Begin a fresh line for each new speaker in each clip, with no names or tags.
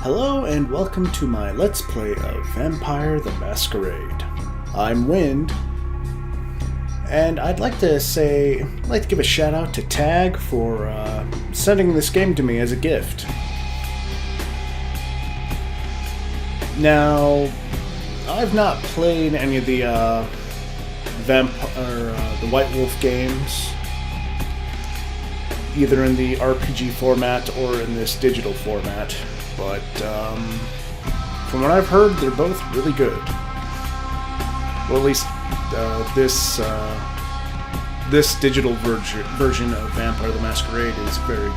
Hello and welcome to my Let's Play of Vampire The Masquerade. I'm Wind, and I'd like to give a shout out to Tag for sending this game to me as a gift. Now, I've not played any of the the White Wolf games, either in the RPG format or in this digital format, but from what I've heard, they're both really good. Well, at least this digital version of Vampire the Masquerade is very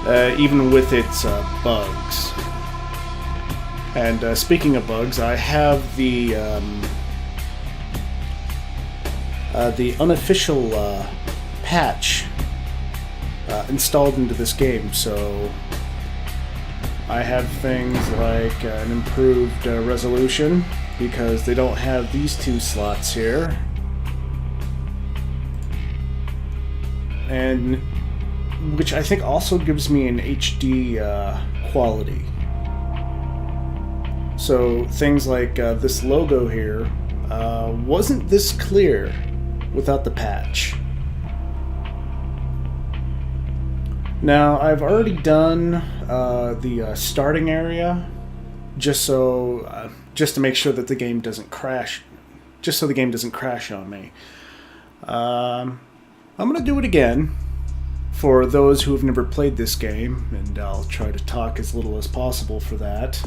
good, even with its bugs. And speaking of bugs, I have the unofficial patch installed into this game, so I have things like an improved resolution, because they don't have these two slots here, and which I think also gives me an HD quality. So things like this logo here wasn't this clear without the patch. Now, I've already done the starting area, just to make sure that the game doesn't crash, just so the game doesn't crash on me. I'm going to do it again for those who have never played this game, and I'll try to talk as little as possible for that.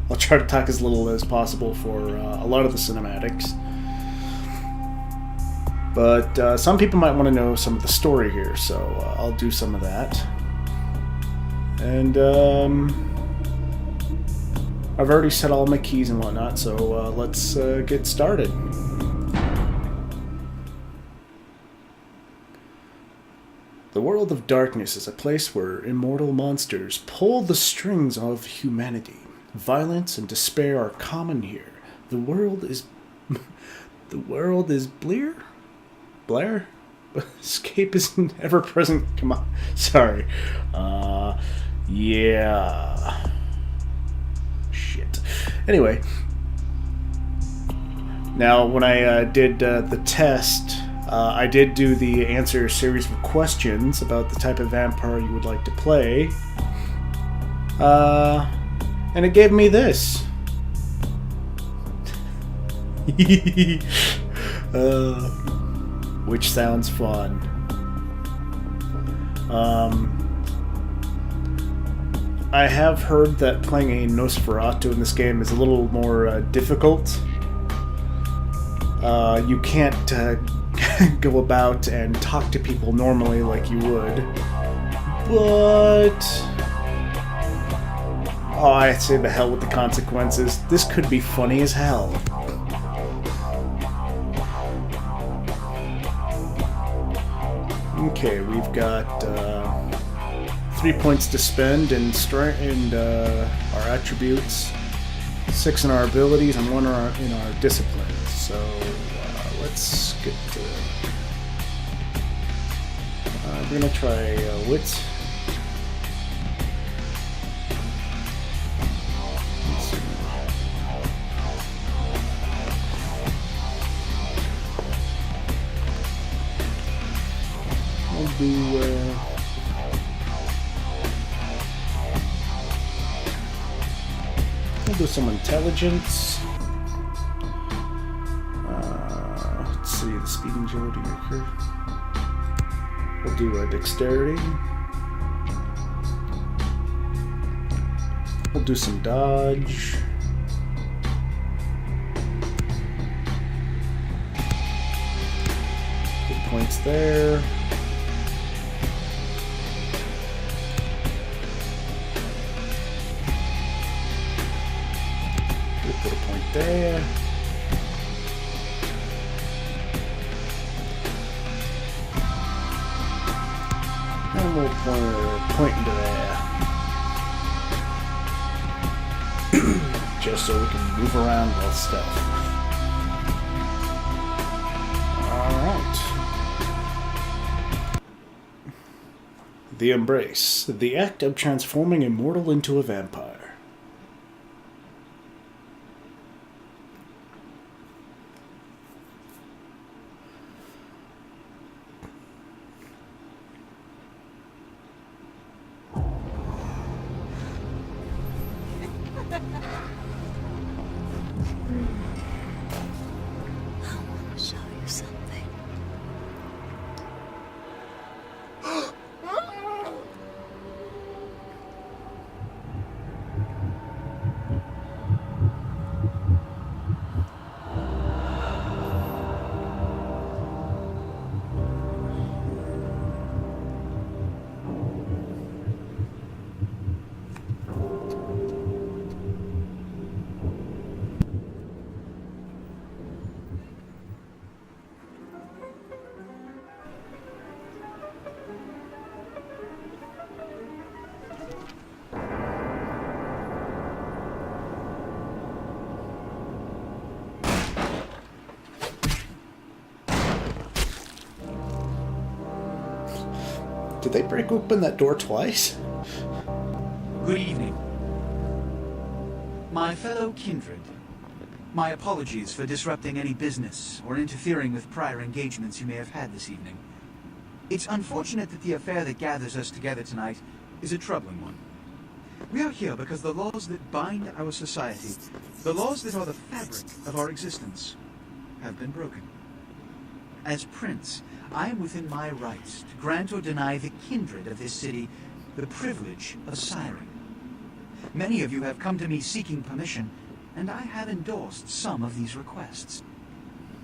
I'll try to talk as little as possible for a lot of the cinematics. But some people might want to know some of the story here, so I'll do some of that. And I've already set all my keys and whatnot, so let's get started. The world of darkness is a place where immortal monsters pull the strings of humanity. Violence and despair are common here. The world is blear? Blair? Escape is an ever-present... Come on. Sorry. Yeah. Shit. Anyway. Now, when I did the test, I did do the answer a series of questions about the type of vampire you would like to play. And it gave me this. Which sounds fun. I have heard that playing a Nosferatu in this game is a little more difficult. You can't go about and talk to people normally like you would. But... oh, I'd say the hell with the consequences. This could be funny as hell. Okay, we've got 3 points to spend in our attributes, 6 in our abilities, and 1 in our disciplines. So let's get to... we're gonna try wits. We'll do some intelligence. Let's see, the speed and agility occur. We'll do a dexterity. We'll do some dodge. Good points there. Put a point there. And we'll point into there. Just so we can move around while stealth. Alright. The embrace, the act of transforming a mortal into a vampire. Did they break open that door twice?
Good evening. My fellow kindred, my apologies for disrupting any business or interfering with prior engagements you may have had this evening. It's unfortunate that the affair that gathers us together tonight is a troubling one. We are here because the laws that bind our society, the laws that are the fabric of our existence, have been broken. As Prince, I am within my rights to grant or deny the kindred of this city the privilege of siring. Many of you have come to me seeking permission, and I have endorsed some of these requests.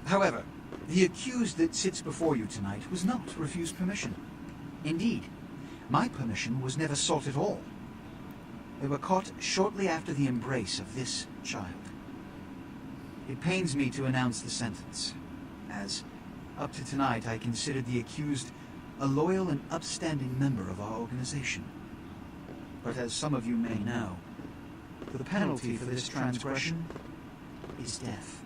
However, the accused that sits before you tonight was not refused permission. Indeed, my permission was never sought at all. They were caught shortly after the embrace of this child. It pains me to announce the sentence, as up to tonight I considered the accused a loyal and upstanding member of our organization. But as some of you may know, the penalty for this transgression is death.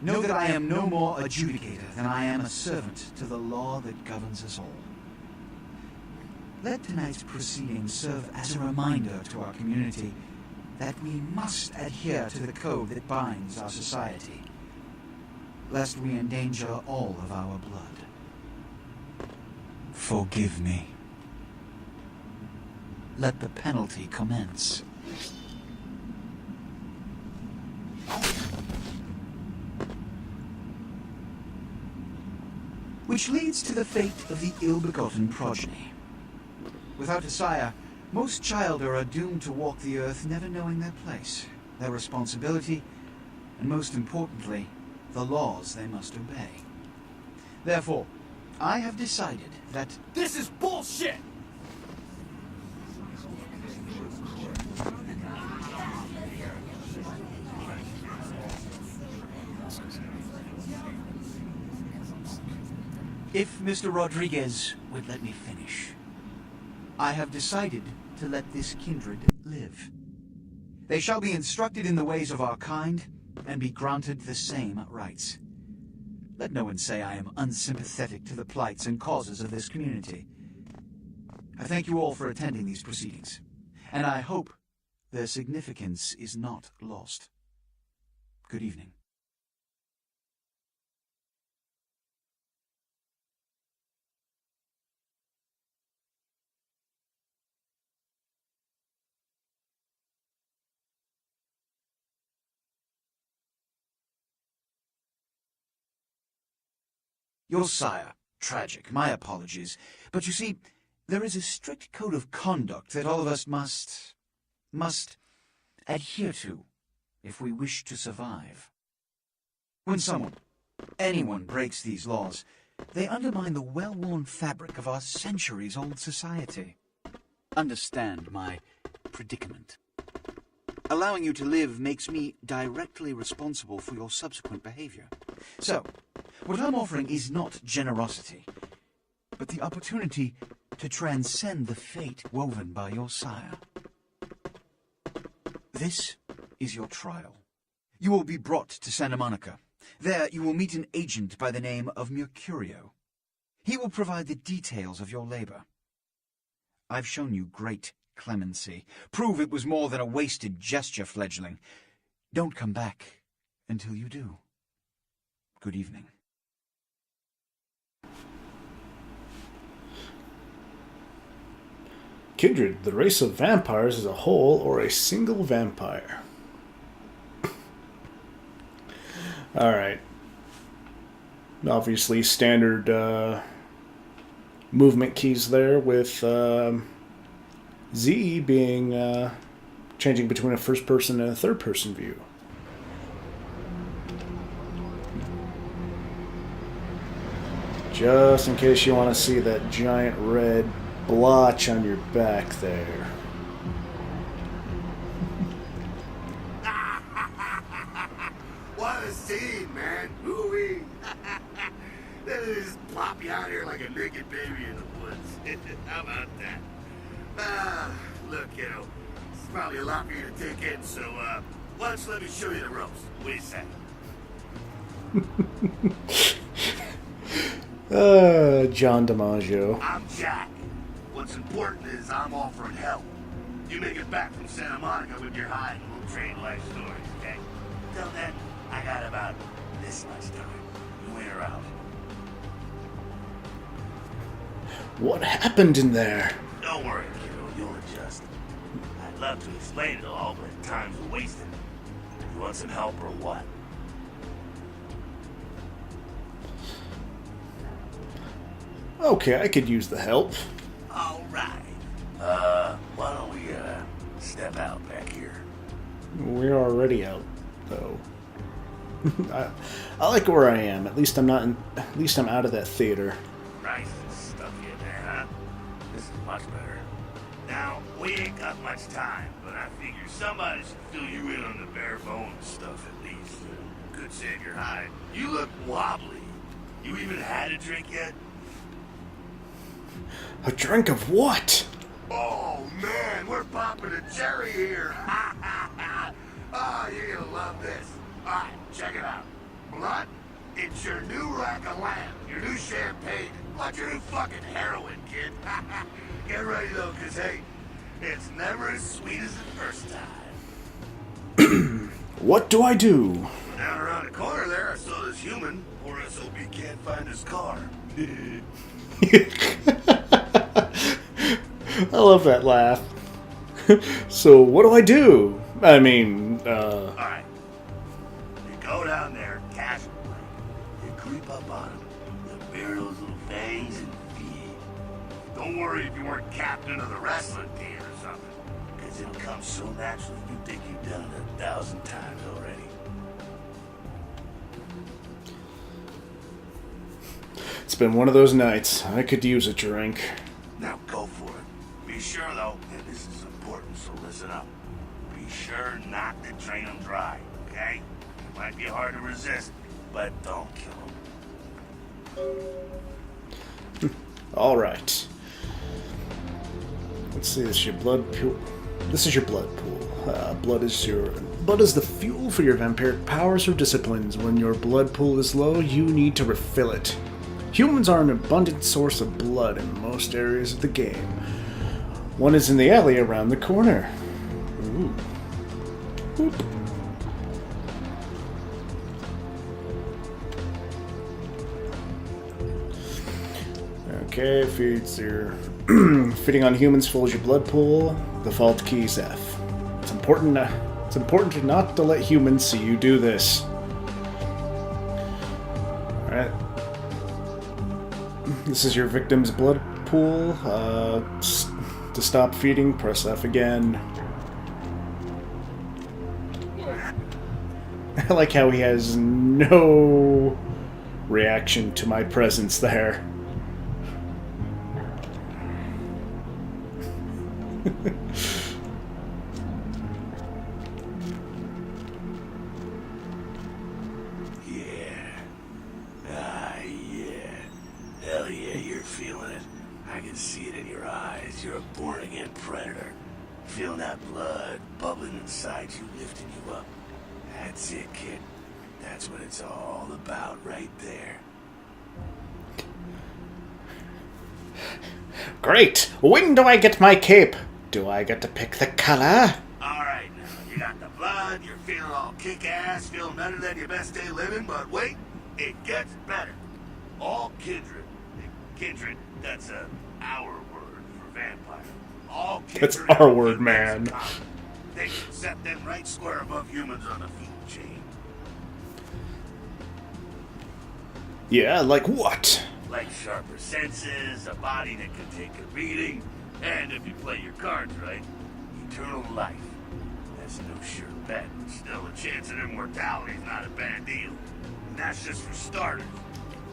Know that I am no more adjudicator than I am a servant to the law that governs us all. Let tonight's proceedings serve as a reminder to our community that we must adhere to the code that binds our society, lest we endanger all of our blood. Forgive me. Let the penalty commence. Which leads to the fate of the ill-begotten progeny. Without a sire, most children are doomed to walk the earth never knowing their place, their responsibility, and most importantly, the laws they must obey. Therefore, I have decided that
this is bullshit!
if Mr. Rodriguez would let me finish, I have decided to let this kindred live. They shall be instructed in the ways of our kind and be granted the same rights. Let no one say I am unsympathetic to the plights and causes of this community. I thank you all for attending these proceedings, and I hope their significance is not lost. Good evening. Your sire, tragic, my apologies. But you see, there is a strict code of conduct that all of us must adhere to if we wish to survive. When anyone breaks these laws, they undermine the well-worn fabric of our centuries-old society. Understand my predicament. Allowing you to live makes me directly responsible for your subsequent behavior. So, what I'm offering is not generosity, but the opportunity to transcend the fate woven by your sire. This is your trial. You will be brought to Santa Monica. There you will meet an agent by the name of Mercurio. He will provide the details of your labor. I've shown you great clemency. Prove it was more than a wasted gesture, fledgling. Don't come back until you do. Good evening.
Kindred, the race of vampires is a whole or a single vampire. Alright. Obviously standard movement keys there with Z being changing between a first person and a third person view. Just in case you want to see that giant red blotch on your back there.
What a scene, man. Ooh-wee. They just plop you out here like a naked baby in the woods. How about that? Look, kiddo, it's probably a lot for you to take in, so, why don't you let me show you the ropes? What do you say?
John DiMaggio.
I'm Jack. What's important is I'm offering help. You make it back from Santa Monica with your hide and we'll trade life stories, okay? Till then, I got about this much time. You wait around.
What happened in there?
Don't worry, kiddo. You'll adjust. I'd love to explain it all, but time's wasted. You want some help or what?
Okay, I could use the help.
All right. Why don't we, step out back here?
We're already out, though. I like where I am. At least I'm not. At least I'm out of that theater.
Nice and stuffy in there, huh? This is much better. Now, we ain't got much time, but I figure somebody should fill you in on the bare bones stuff at least. Could save your hide. You look wobbly. You even had a drink yet?
A drink of what?
Oh, man, we're popping a cherry here. Oh, you're gonna love this. All right, check it out. Blood, it's your new rack of lamb, your new champagne, like your new fucking heroin, kid. Get ready, though, because, hey, it's never as sweet as the first time.
What do I do?
Down around the corner there, I saw this human. Poor SOB can't find his car.
I love that laugh. So, what do I do? I mean,
Alright. You go down there, casual like. You creep up on him. You bare those little fangs and feed. Don't worry if you weren't captain of the wrestling team or something. Because it'll come so natural you think you've done it 1,000 times already.
it's been one of those nights. I could use a drink.
Now go for it. Be sure though, and this is important, so listen up. Be sure not to drain them dry, okay? It might be hard to resist, but don't kill them.
All right. Let's see. This is your blood pool. This is your blood pool. Blood is the fuel for your vampiric powers or disciplines. When your blood pool is low, you need to refill it. Humans are an abundant source of blood in most areas of the game. One is in the alley around the corner. Ooh. Boop. Okay, feeds your feeding on humans fills your blood pool. The default key is F. It's important not to let humans see you do this. All right. This is your victim's blood pool. To stop feeding, press F again. I like how he has no reaction to my presence there.
Hell yeah, you're feeling it. I can see it in your eyes. You're a born-again predator. Feeling that blood bubbling inside you, lifting you up. That's it, kid. That's what it's all about right there.
Great! When do I get my cape? Do I get to pick the color?
Alright, now, you got the blood, you're feeling all kick-ass, feeling better than your best day living, but wait, it gets better. All kindred. Kindred, that's our word for vampire. All kindred.
That's our word, man.
They can set them right square above humans on the food chain.
Yeah, like what?
Like sharper senses, a body that can take a beating, and if you play your cards right, eternal life. That's no sure bet, but still a chance at immortality is not a bad deal. And that's just for starters.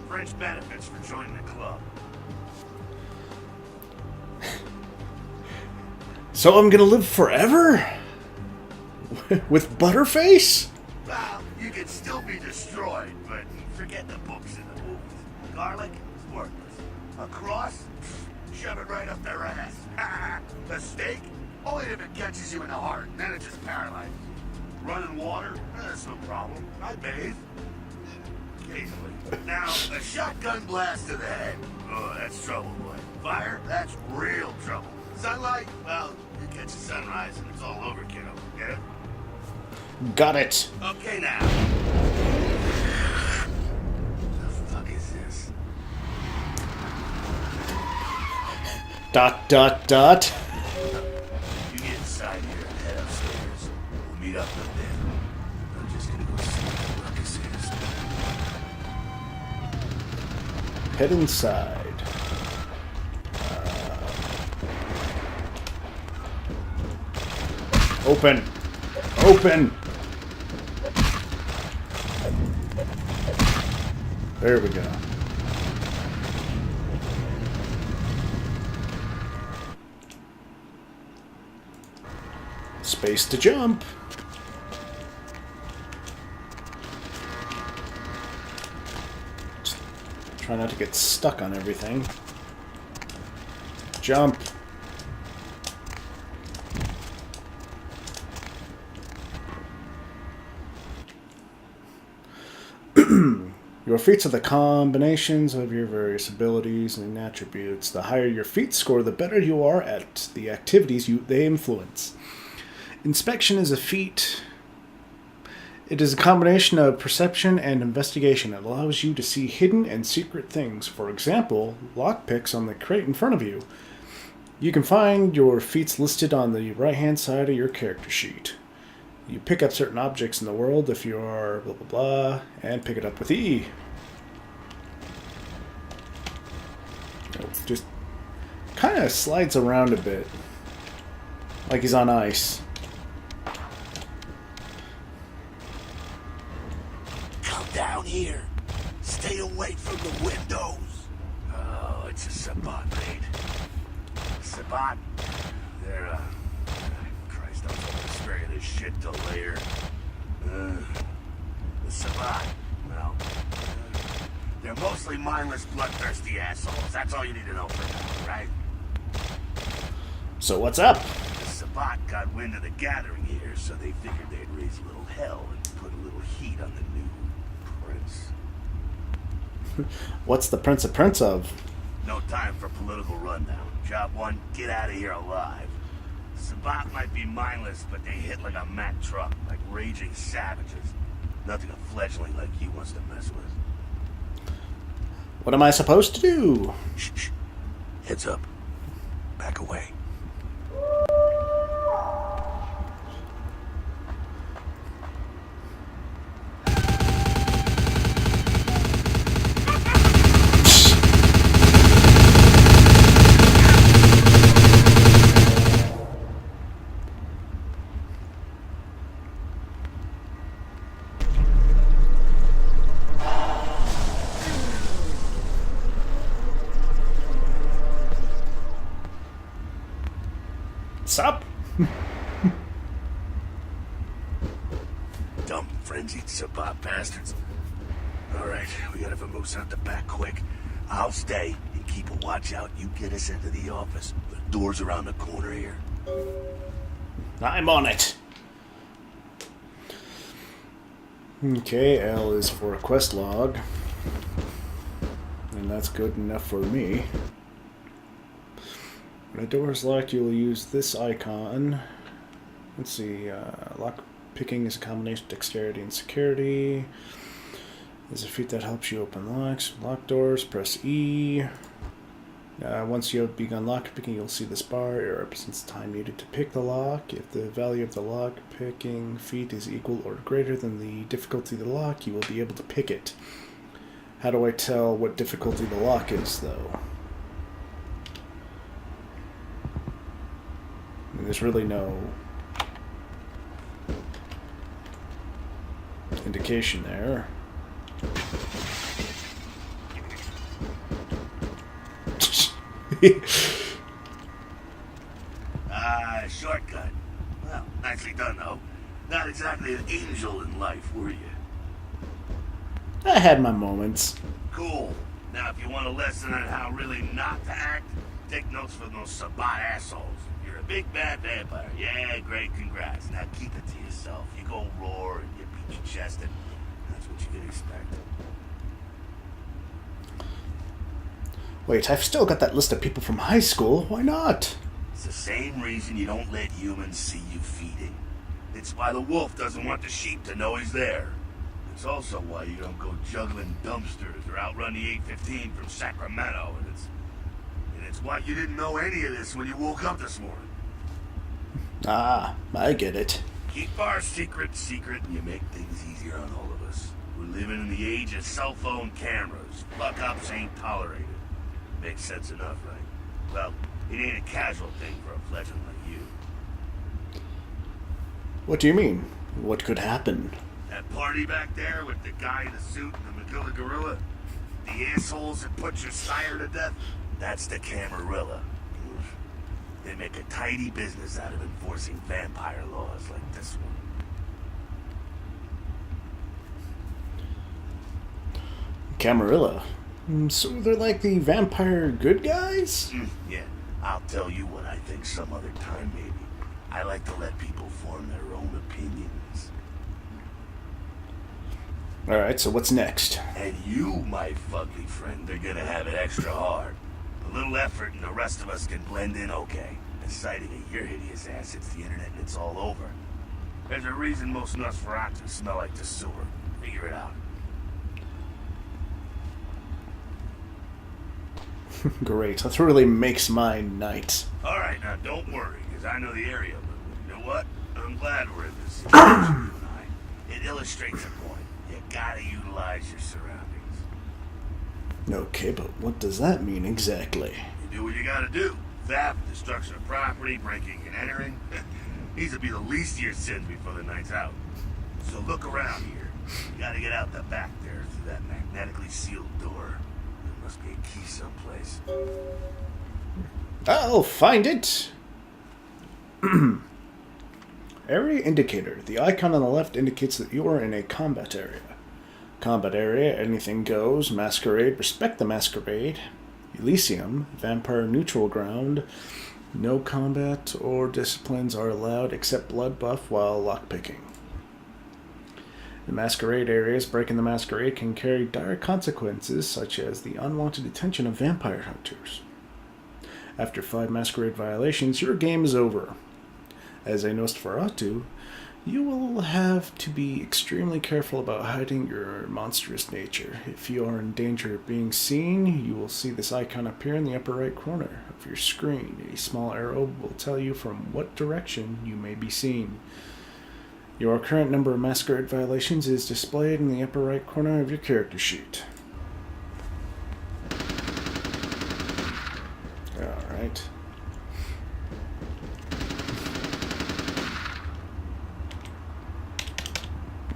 French benefits for joining the club.
So I'm gonna live forever? With Butterface?
Well, you can still be destroyed, but forget the books and the movies. Garlic is worthless. A cross? Shove it right up their ass. A stake? Only if it catches you in the heart, then it just paralyzes you. Running water? That's no problem. I bathe. Occasionally. Now, a shotgun blast to the head. Oh, that's trouble, boy. Fire? That's real trouble. Sunlight? Well, you catch the sunrise and it's all over, kiddo. Get it?
Got it.
Okay, now. The fuck is this?
Dot, dot, dot.
You get inside here and head upstairs. We'll meet up with them. I'm just gonna go see what the ruckus is.
Head inside. Open. Open. There we go. Space to jump. Just try not to get stuck on everything. Jump. Your feats are the combinations of your various abilities and attributes. The higher your feat score, the better you are at the activities they influence. Inspection is a feat. It is a combination of perception and investigation. It allows you to see hidden and secret things. For example, lockpicks on the crate in front of you. You can find your feats listed on the right-hand side of your character sheet. You pick up certain objects in the world if you are blah blah blah, and pick it up with E. It just kind of slides around a bit, like he's on ice.
Come down here. Stay away from the windows. Oh, it's a Sabat raid. Sabat? They're, Christ, I was hoping to spare you this shit till later. The Sabat, well, they're mostly mindless, bloodthirsty assholes. That's all you need to know for now, right?
So what's up?
The Sabat got wind of the gathering here, so they figured they'd raise a little hell and put a little heat on the new prince.
What's the prince of?
No time for political rundown. Job one, get out of here alive. Sabat might be mindless, but they hit like a Mack truck, like raging savages. Nothing a fledgling like you wants to mess with.
What am I supposed to do?
Shh, shh. Heads up. Back away.
Sup?
Dumb, frenzied Sabat bastards. Alright, we gotta vamoose out the back quick. I'll stay and keep a watch out. You get us into the office. The door's around the corner here.
I'm on it. Okay, L is for a quest log. And that's good enough for me. When a door is locked, you will use this icon. Let's see. Lock picking is a combination of dexterity and security. There's a feat that helps you open locks. Lock doors. Press E. Once you have begun lock picking, you'll see this bar. It represents time needed to pick the lock. If the value of the lock picking feat is equal or greater than the difficulty of the lock, you will be able to pick it. How do I tell what difficulty the lock is, though? I mean, there's really no indication there.
Shortcut. Well, nicely done, though. Not exactly an angel in life, were you?
I had my moments.
Cool. Now, if you want a lesson on how really not to act, take notes from those Sabat assholes. You're a big bad vampire. Yeah, great, congrats. Now keep it to yourself. You go roar and you beat your chest, and that's what you can expect.
Wait, I've still got that list of people from high school. Why not?
It's the same reason you don't let humans see you feeding. It's why the wolf doesn't want the sheep to know he's there. It's also why you don't go juggling dumpsters or outrun the 815 from Sacramento. And it's why you didn't know any of this when you woke up this morning.
Ah, I get it.
Keep our secret, and you make things easier on all of us. We're living in the age of cell phone cameras. Fuck-ups ain't tolerated. Makes sense enough, right? Well, it ain't a casual thing for a fledgling like you.
What do you mean? What could happen?
That party back there with the guy in the suit and the Magilla gorilla? The assholes that put your sire to death? That's the Camarilla. They make a tidy business out of enforcing vampire laws like this one.
Camarilla. So they're like the vampire good guys?
Yeah, I'll tell you what I think some other time, maybe. I like to let people form their own opinions.
Alright, so what's next?
And you, my fugly friend, are gonna have it extra hard. A little effort and the rest of us can blend in okay. And citing at your hideous ass hits the internet and it's all over. There's a reason most Nosferatu smell like the sewer. Figure it out.
Great, that really makes my night.
Alright, now don't worry, because I know the area. But you know what? I'm glad we're in this situation, you and I. It illustrates a point. You gotta utilize your surroundings.
Okay, but what does that mean exactly?
You do what you gotta do. Theft, destruction of property, breaking and entering. These will be the least of your sins before the night's out. So look around here. You gotta get out the back there through that magnetically sealed door. There must be a key someplace.
I'll find it! Area indicator. The icon on the left indicates that you are in a combat area. Combat area, anything goes. Masquerade, respect the masquerade. Elysium, vampire neutral ground. No combat or disciplines are allowed except blood buff while lockpicking. The masquerade areas, breaking the masquerade can carry dire consequences such as the unwanted attention of vampire hunters. After 5 masquerade violations, your game is over. As a Nosferatu, you will have to be extremely careful about hiding your monstrous nature. If you are in danger of being seen, you will see this icon appear in the upper right corner of your screen. A small arrow will tell you from what direction you may be seen. Your current number of masquerade violations is displayed in the upper right corner of your character sheet. Alright.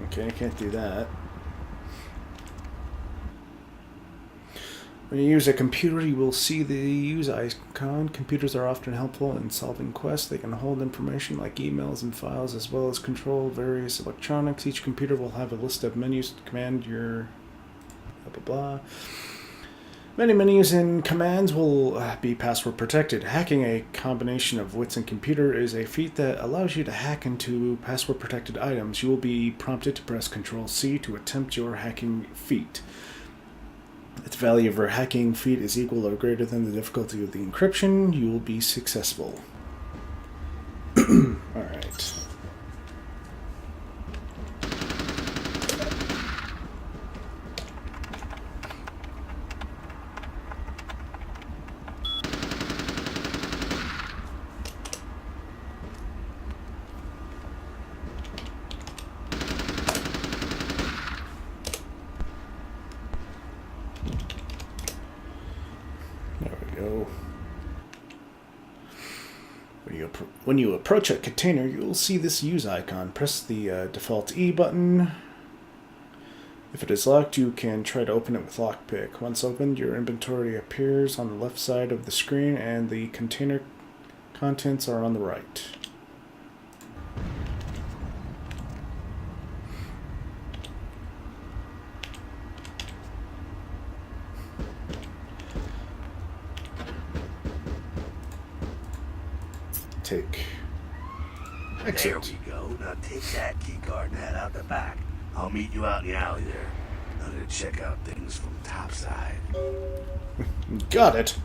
Okay, I can't do that. When you use a computer, you will see the use icon. Computers are often helpful in solving quests. They can hold information like emails and files, as well as control various electronics. Each computer will have a list of menus to command your blah blah blah. Many menus and commands will be password protected. Hacking a combination of wits and computer is a feat that allows you to hack into password protected items. You will be prompted to press Ctrl-C to attempt your hacking feat. If the value of your hacking feat is equal or greater than the difficulty of the encryption, you will be successful. Alright. When you approach a container, you'll see this use icon. Press the default E button. If it is locked, you can try to open it with lockpick. Once opened, your inventory appears on the left side of the screen and the container contents are on the right. Take.
There we go. Now take that key card and head out the back. I'll meet you out in the alley there. I'm gonna check out things from topside.
Got it.